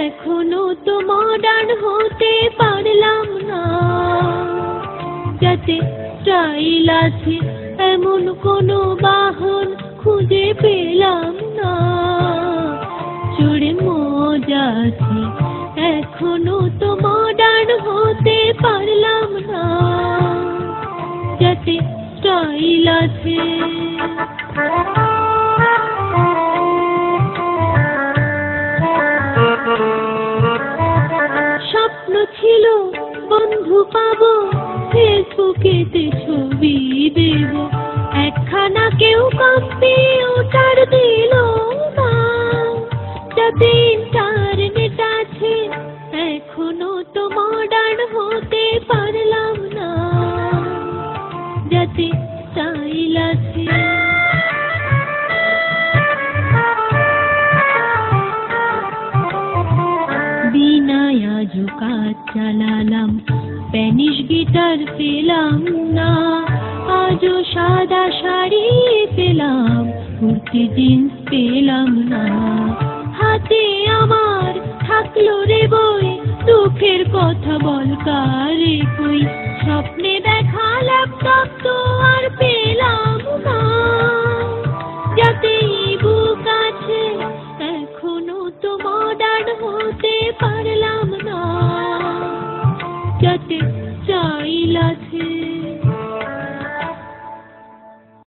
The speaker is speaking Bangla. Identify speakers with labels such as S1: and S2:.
S1: এখনো তো মডার্ন হতে পারলাম না, যাতে স্টাইল আছে এমন কোনো বাহন খুঁজে পেলাম না। চড়ে মজা আছে এখনো তো মডার্ন হতে পারলাম না, যাতে স্টাইল আছে। স্বপ্ন ছিল বন্ধু পাবো, ফেসবুকেতে ছবি দেব, একখানা কেউ কম্পিউটার দিল না, যাতে ইন্টারনেট আছে এখনো তো মডার্ন হতে পারলাম না, যাতে স্টাইল আছে। বিনায় আজও কাজ চালালাম, স্প্যানিশ গিটার পেলাম না, আজও সাদা শাড়ি পেলাম, কুর্তি জিন্স পেলাম না। হাতে আমার থাকলো রে বই, দুঃখের কথা বল কারে কই, স্বপ্নে দেখা ল্যাপটপ তো আর পেলাম না, যাতে ইবুক আছে এখনো তো মডার্ন হতে পারলাম না, যাতে স্টাইল আছে।